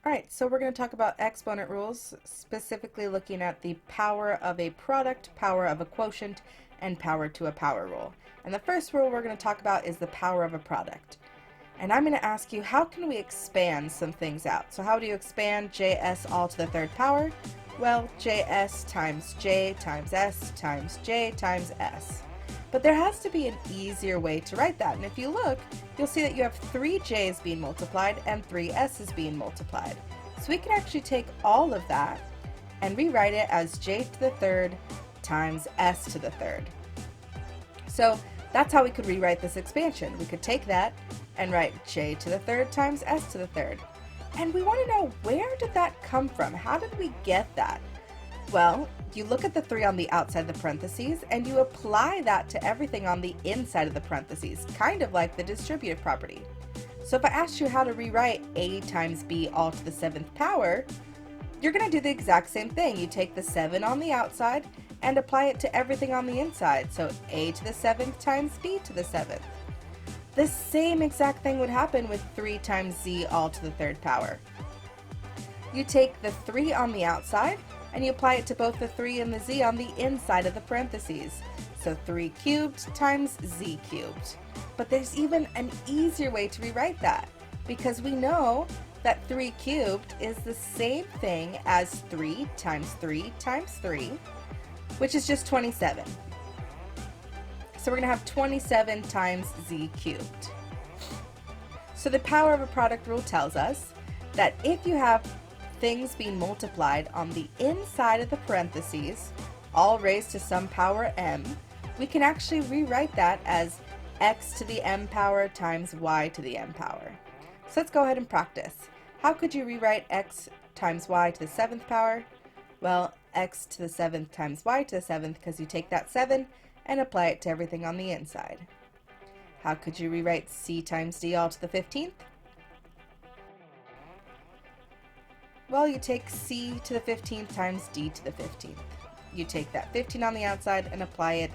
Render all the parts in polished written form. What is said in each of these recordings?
Alright, so we're going to talk about exponent rules, specifically looking at the power of a product, power of a quotient, and power to a power rule. And the first rule we're going to talk about is the power of a product. And I'm going to ask you, how can we expand some things out? So how do you expand js all to the third power? Well, js times j times s times j times s. But there has to be an easier way to write that. And if you look, you'll see that you have 3 j's being multiplied and 3 s's being multiplied. So we can actually take all of that and rewrite it as j to the third times s to the third. So that's how we could rewrite this expansion. We could take that and write j to the third times s to the third. And we want to know, where did that come from? How did we get that? Well, you look at the 3 on the outside of the parentheses and you apply that to everything on the inside of the parentheses, kind of like the distributive property. So if I asked you how to rewrite a times b all to the 7th power, you're going to do the exact same thing. You take the 7 on the outside and apply it to everything on the inside. So a to the 7th times b to the 7th. The same exact thing would happen with 3 times z all to the 3rd power. You take the 3 on the outside and you apply it to both the 3 and the z on the inside of the parentheses. So 3 cubed times z cubed. But there's even an easier way to rewrite that, because we know that 3 cubed is the same thing as 3 times 3 times 3, which is just 27. So we're going to have 27 times z cubed. So the power of a product rule tells us that if you have things being multiplied on the inside of the parentheses, all raised to some power m, we can actually rewrite that as x to the m power times y to the m power. So let's go ahead and practice. How could you rewrite x times y to the 7th power? Well, x to the 7th times y to the 7th, because you take that 7 and apply it to everything on the inside. How could you rewrite c times d all to the 15th? Well, you take c to the 15th times d to the 15th. You take that 15 on the outside and apply it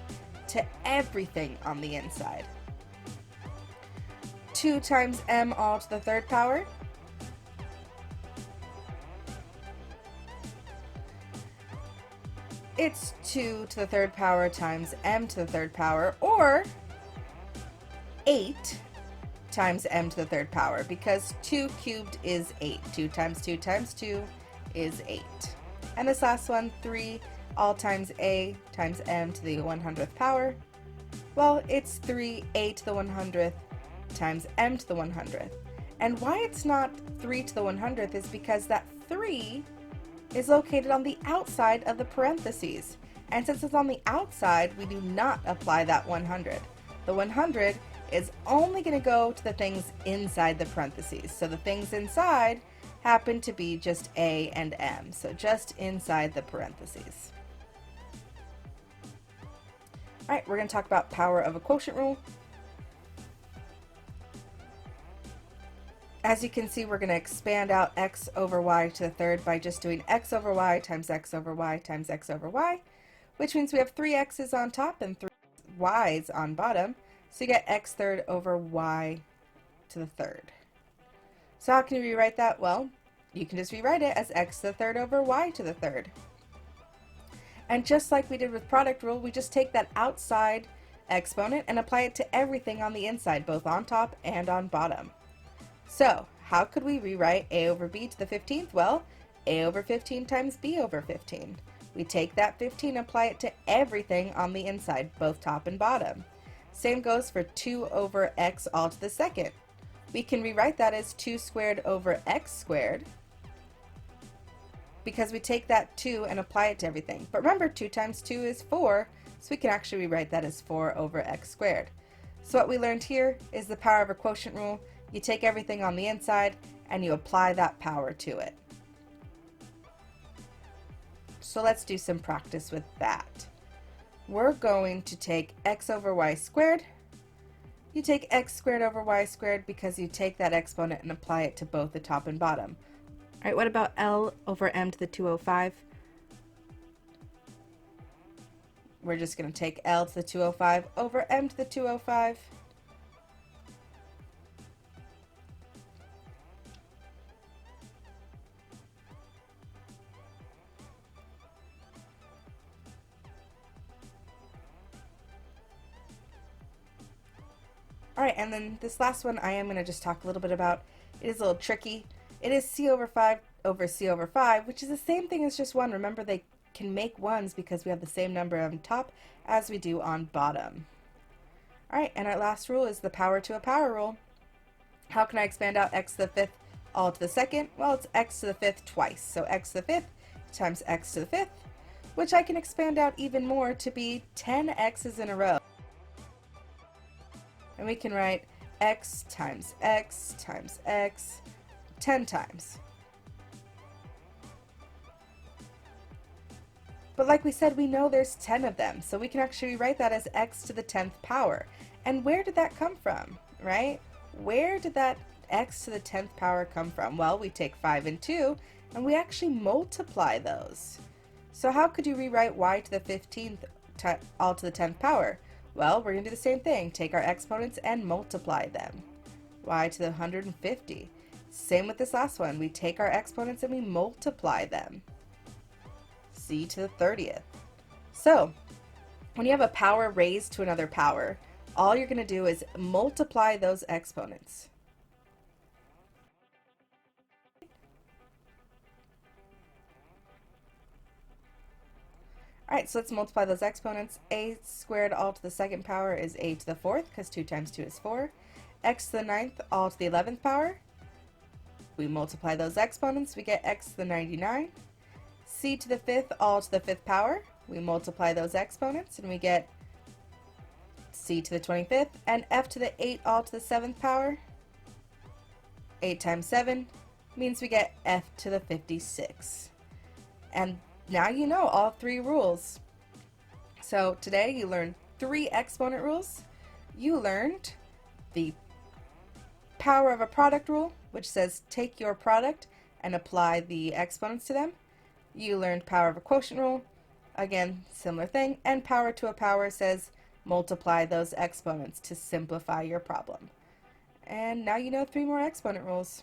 to everything on the inside. 2 times m all to the 3rd power. It's 2 to the 3rd power times m to the 3rd power, or 8 times m to the 3rd power, because 2 cubed is 8. 2 times 2 times 2 is 8. And this last one, 3 all times a times m to the 100th power. Well, it's 3a to the 100th times m to the 100th. And why it's not 3 to the 100th is because that 3 is located on the outside of the parentheses. And since it's on the outside, we do not apply that 100. The 100 is only going to go to the things inside the parentheses. So the things inside happen to be just a and m, so just inside the parentheses. Alright, we're going to talk about power of a quotient rule. As you can see, we're going to expand out x over y to the 3rd by just doing x over y times x over y times x over y, which means we have 3 x's on top and 3 y's on bottom. So you get x third over y to the 3rd. So how can you rewrite that? Well, you can just rewrite it as x to the 3rd over y to the 3rd. And just like we did with product rule, we just take that outside exponent and apply it to everything on the inside, both on top and on bottom. So how could we rewrite a over b to the 15th? Well, a over 15 times b over 15. We take that 15 and apply it to everything on the inside, both top and bottom. Same goes for 2 over x all to the 2nd. We can rewrite that as 2 squared over x squared, because we take that 2 and apply it to everything. But remember, 2 times 2 is 4, so we can actually rewrite that as 4 over x squared. So what we learned here is the power of a quotient rule. You take everything on the inside and you apply that power to it. So let's do some practice with that. We're going to take x over y squared. You take x squared over y squared because you take that exponent and apply it to both the top and bottom. Alright, what about L over m to the 205? We're just going to take L to the 205 over m to the 205. Alright, and then this last one I am going to just talk a little bit about. It is a little tricky. It is c over 5 over c over 5, which is the same thing as just 1. Remember, they can make 1s because we have the same number on top as we do on bottom. Alright, and our last rule is the power to a power rule. How can I expand out x to the 5th all to the 2nd? Well, it's x to the 5th twice. So x to the 5th times x to the 5th, which I can expand out even more to be 10 x's in a row. And we can write x times x times x 10 times. But like we said, we know there's 10 of them, so we can actually write that as x to the 10th power. And where did that come from, right? Where did that x to the 10th power come from? Well, we take 5 and 2, and we actually multiply those. So how could you rewrite y to the 15th all to the 10th power? Well, we're going to do the same thing. Take our exponents and multiply them. Y to the 150. Same with this last one. We take our exponents and we multiply them. C to the 30th. So, when you have a power raised to another power, all you're going to do is multiply those exponents. Alright, so let's multiply those exponents. A squared all to the 2nd power is a to the 4th, because 2 times 2 is 4. X to the 9th all to the 11th power. We multiply those exponents, we get x to the 99. C to the 5th all to the 5th power. We multiply those exponents, and we get c to the 25th. And f to the 8 all to the 7th power. 8 times 7 means we get f to the 56. And now you know all 3 rules. So today you learned 3 exponent rules. You learned the power of a product rule, which says take your product and apply the exponents to them. You learned power of a quotient rule, again, similar thing. And power to a power says multiply those exponents to simplify your problem. And now you know 3 more exponent rules.